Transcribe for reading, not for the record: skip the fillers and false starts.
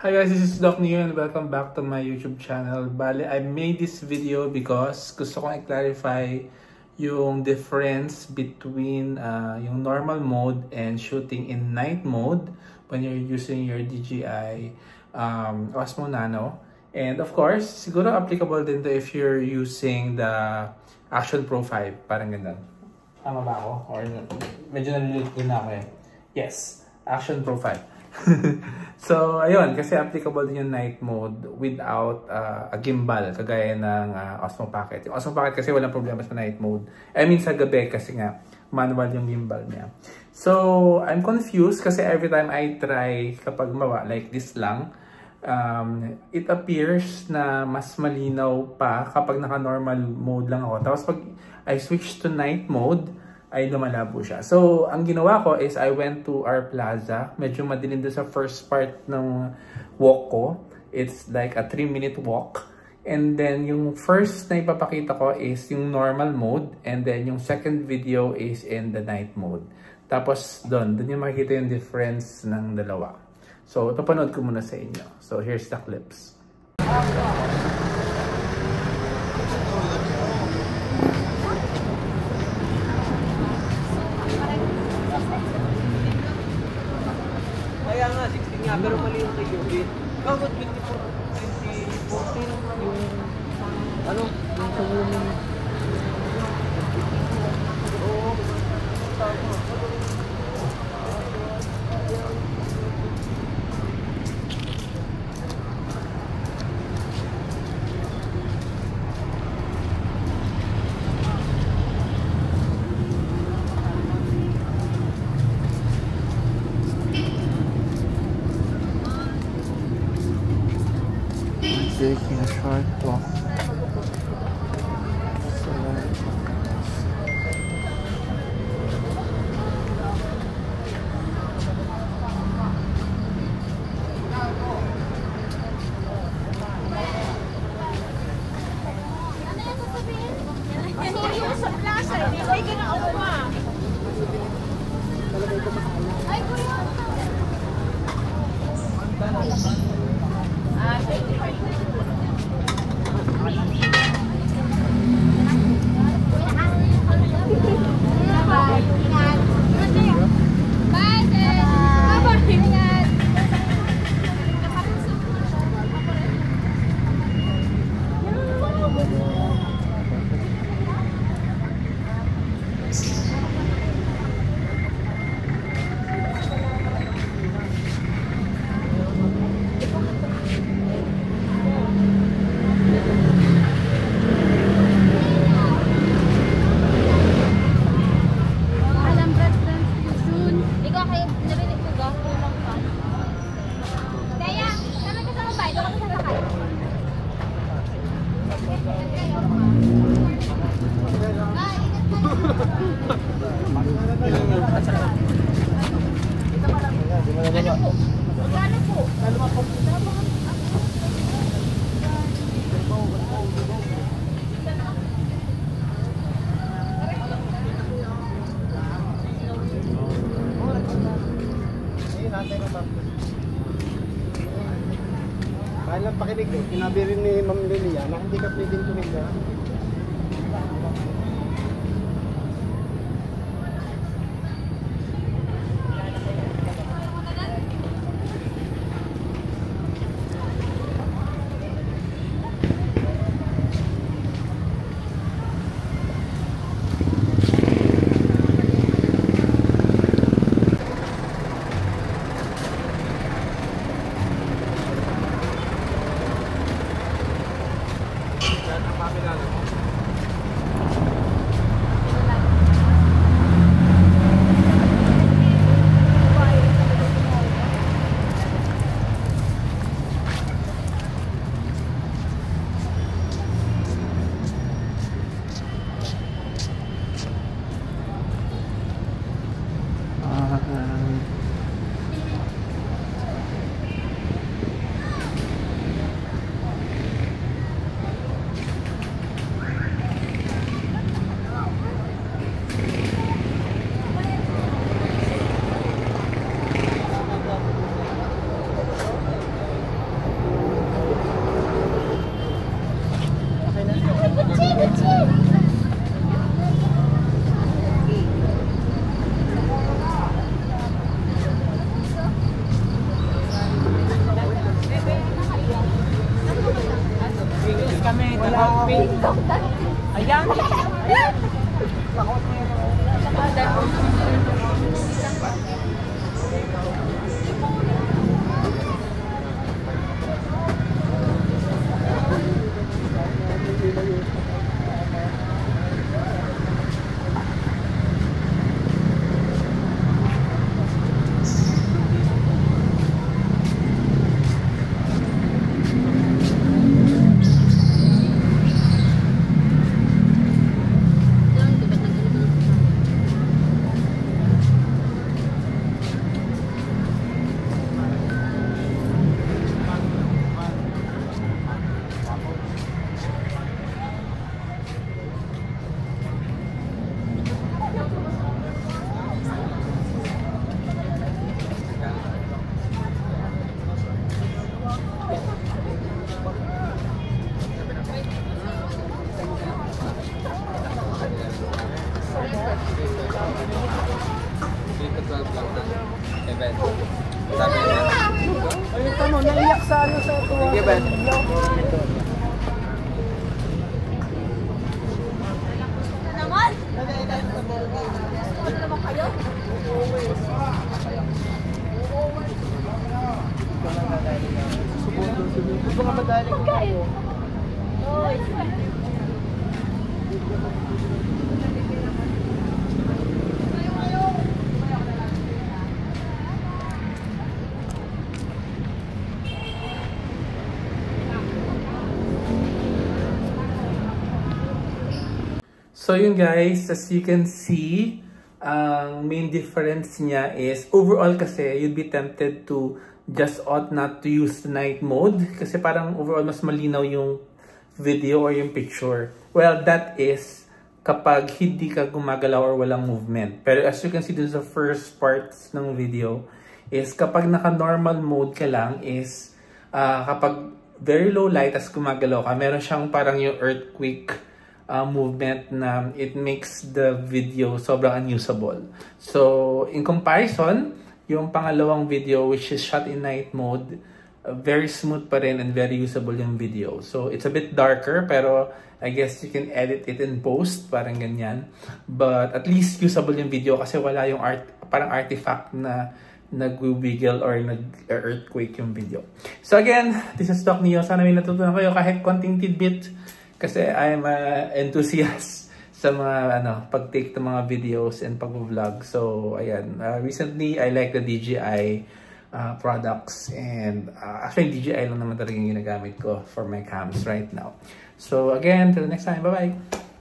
Hi guys, this is Doc Neo and welcome back to my YouTube channel. Bale, I made this video because gusto kong i-clarify yung difference between yung normal mode and shooting in night mode when you're using your DJI Osmo Nano. And of course, siguro applicable din to if you're using the Action Pro 5. Parang ganun. Tama ba ako? Or medyo nalilito na ako eh. Yes, Action Pro 5. So, ayun, kasi applicable din yung night mode without a gimbal, kagaya ng Osmo Pocket. Yung Osmo Pocket kasi walang problema sa night mode. I mean, sa gabi kasi nga, manual yung gimbal niya. So, I'm confused kasi every time I try kapag mawa, like this lang, it appears na mas malinaw pa kapag naka-normal mode lang ako. Tapos pag I switch to night mode, ay lumalabo siya. So, ang ginawa ko is I went to our plaza. Medyo madilim doon sa first part ng walk ko. It's like a 3-minute walk. And then, yung first na ipapakita ko is yung normal mode. And then, yung second video is in the night mode. Tapos, doon yung makikita yung difference ng dalawa. So, papanood ko muna sa inyo. So, here's the clips. Kaya nga, 16 nga, pero mali yung kay Yogi. Bakit 2014 yung, ano, yung sa woman. Oo. Taking a short walk. Kaya lang pakinig eh, sinabi rin ni Ma'am Lilia na hindi ka pwedeng tumiga. Wala ako. Ayan. Event. Sabi niya. Ayun tamo, naiyak sa ano sa tuwa. Sige, Ben. Naman? Ano naman kayo? Gusto ka madali ko kayo. Oy. So yun guys, as you can see, ang main difference niya is overall kasi you'd be tempted to just ought not to use the night mode kasi parang overall mas malinaw yung video or yung picture. Well, that is kapag hindi ka gumagalaw or walang movement. Pero as you can see dun sa first parts ng video is kapag naka-normal mode ka lang is kapag very low light as gumagalaw ka, meron siyang parang yung earthquake movement na it makes the video sobrang unusable. So, in comparison, yung pangalawang video which is shot in night mode, very smooth pa rin and very usable yung video. So, it's a bit darker pero I guess you can edit it in post, parang ganyan. But at least usable yung video kasi wala yung parang artifact na nag-wiggle or nag-earthquake yung video. So again, this is Doc Neo. Sana may natutunan kayo kahit konting tidbit kasi I'm an enthusiast sa mga pag-take ng mga videos and pag-vlog. So ayan, recently I like the DJI products and actually DJI lang naman talaga yung ginagamit ko for my cams right now. So again, till the next time, bye-bye!